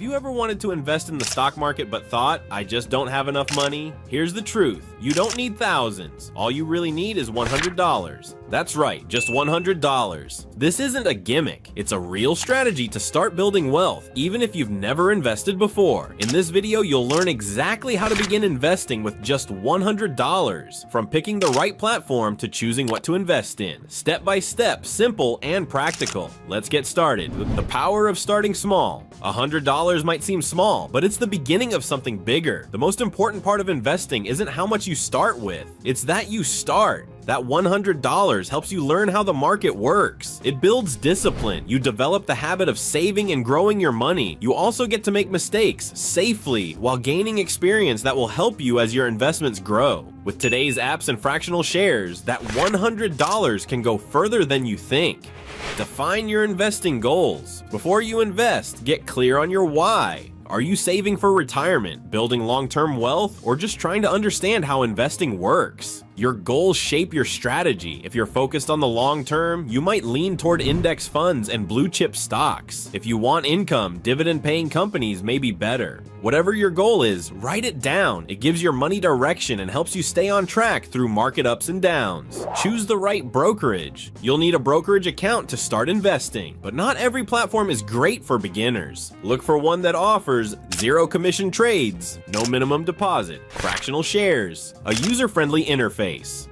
you ever wanted to invest in the stock market but thought, I just don't have enough money? Here's the truth. You don't need thousands. All you really need is $100. That's right, just $100. This isn't a gimmick. It's a real strategy to start building wealth, even if you've never invested before. In this video, you'll learn exactly how to begin investing with just $100, from picking the right platform to choosing what to invest in. Step by step, simple and practical. Let's get started with the power of starting small. $100 might seem small, but it's the beginning of something bigger. The most important part of investing isn't how much you start with, it's that you start. That $100 helps you learn how the market works. It builds discipline. You develop the habit of saving and growing your money. You also get to make mistakes safely while gaining experience that will help you as your investments grow. With today's apps and fractional shares, that $100 can go further than you think. Define your investing goals. Before you invest, get clear on your why. Are you saving for retirement, building long-term wealth, or just trying to understand how investing works? Your goals shape your strategy. If you're focused on the long term, you might lean toward index funds and blue chip stocks. If you want income, dividend-paying companies may be better. Whatever your goal is, write it down. It gives your money direction and helps you stay on track through market ups and downs. Choose the right brokerage. You'll need a brokerage account to start investing, but not every platform is great for beginners. Look for one that offers zero commission trades, no minimum deposit, fractional shares, a user-friendly interface.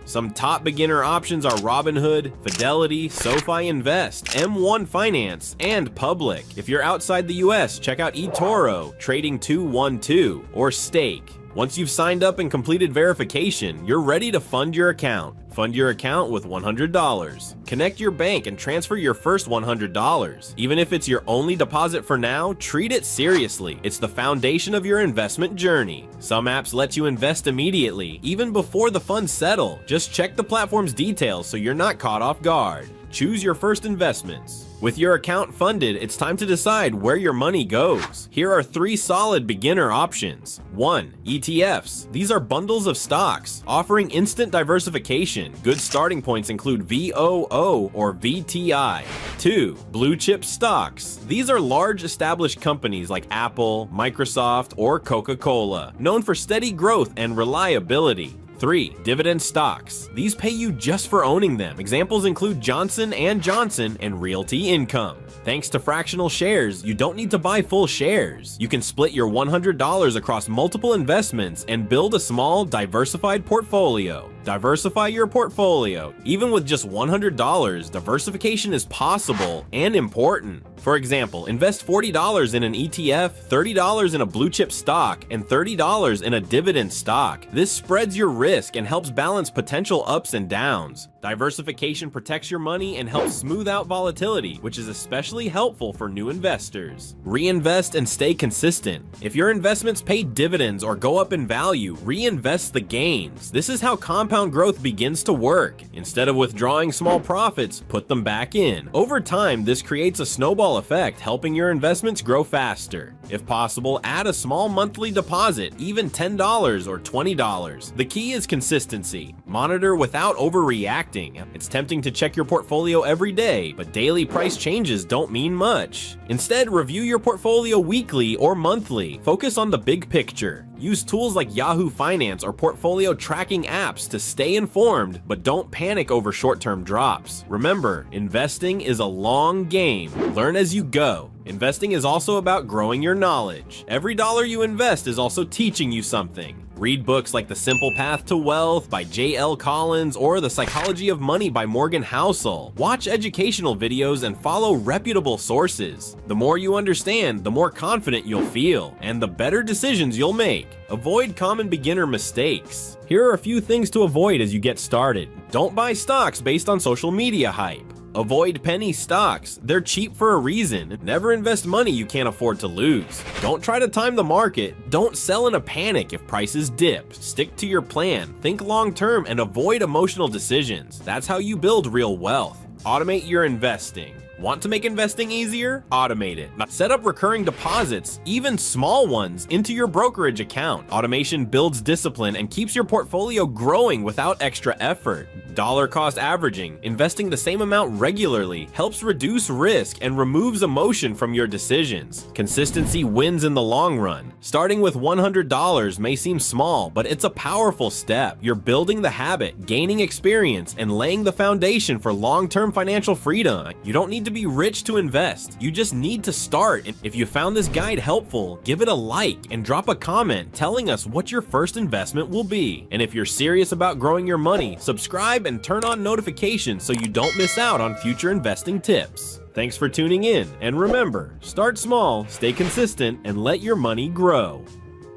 Some top beginner options are Robinhood, Fidelity, SoFi Invest, M1 Finance, and Public. If you're outside the US, check out eToro, Trading 212, or Stake. Once you've signed up and completed verification, you're ready to fund your account. Fund your account with $100. Connect your bank and transfer your first $100. Even if it's your only deposit for now, treat it seriously. It's the foundation of your investment journey. Some apps let you invest immediately, even before the funds settle. Just check the platform's details so you're not caught off guard. Choose your first investments. With your account funded, it's time to decide where your money goes. Here are 3 solid beginner options. 1. ETFs. These are bundles of stocks, offering instant diversification. Good starting points include VOO or VTI. 2. Blue chip stocks. These are large established companies like Apple, Microsoft, or Coca-Cola, known for steady growth and reliability. 3. Dividend stocks. These pay you just for owning them. Examples include Johnson & Johnson and Realty Income. Thanks to fractional shares, you don't need to buy full shares. You can split your $100 across multiple investments and build a small, diversified portfolio. Diversify your portfolio. Even with just $100, diversification is possible and important. For example, invest $40 in an ETF, $30 in a blue chip stock, and $30 in a dividend stock. This spreads your risk and helps balance potential ups and downs. Diversification protects your money and helps smooth out volatility, which is especially helpful for new investors. Reinvest and stay consistent. If your investments pay dividends or go up in value, reinvest the gains. This is how compound growth begins to work. Instead of withdrawing small profits, put them back in. Over time, this creates a snowball effect, helping your investments grow faster. If possible, add a small monthly deposit, even $10 or $20. The key is consistency. Monitor without overreacting. It's tempting to check your portfolio every day, but daily price changes don't mean much. Instead, review your portfolio weekly or monthly. Focus on the big picture. Use tools like Yahoo Finance or portfolio tracking apps to stay informed, but don't panic over short-term drops. Remember, investing is a long game. Learn as you go. Investing is also about growing your knowledge. Every dollar you invest is also teaching you something. Read books like The Simple Path to Wealth by J.L. Collins or The Psychology of Money by Morgan Housel. Watch educational videos and follow reputable sources. The more you understand, the more confident you'll feel, and the better decisions you'll make. Avoid common beginner mistakes. Here are a few things to avoid as you get started. Don't buy stocks based on social media hype. Avoid penny stocks. They're cheap for a reason. Never invest money you can't afford to lose. Don't try to time the market. Don't sell in a panic if prices dip. Stick to your plan. Think long term and avoid emotional decisions. That's how you build real wealth. Automate your investing. Want to make investing easier? Automate it. Set up recurring deposits, even small ones, into your brokerage account. Automation builds discipline and keeps your portfolio growing without extra effort. Dollar cost averaging, investing the same amount regularly, helps reduce risk and removes emotion from your decisions. Consistency wins in the long run. Starting with $100 may seem small, but it's a powerful step. You're building the habit, gaining experience, and laying the foundation for long-term financial freedom. You don't need to be rich to invest. You just need to start. And if you found this guide helpful, give it a like and drop a comment telling us what your first investment will be. And if you're serious about growing your money, subscribe and turn on notifications so you don't miss out on future investing tips. Thanks for tuning in, and remember, start small, stay consistent, and let your money grow.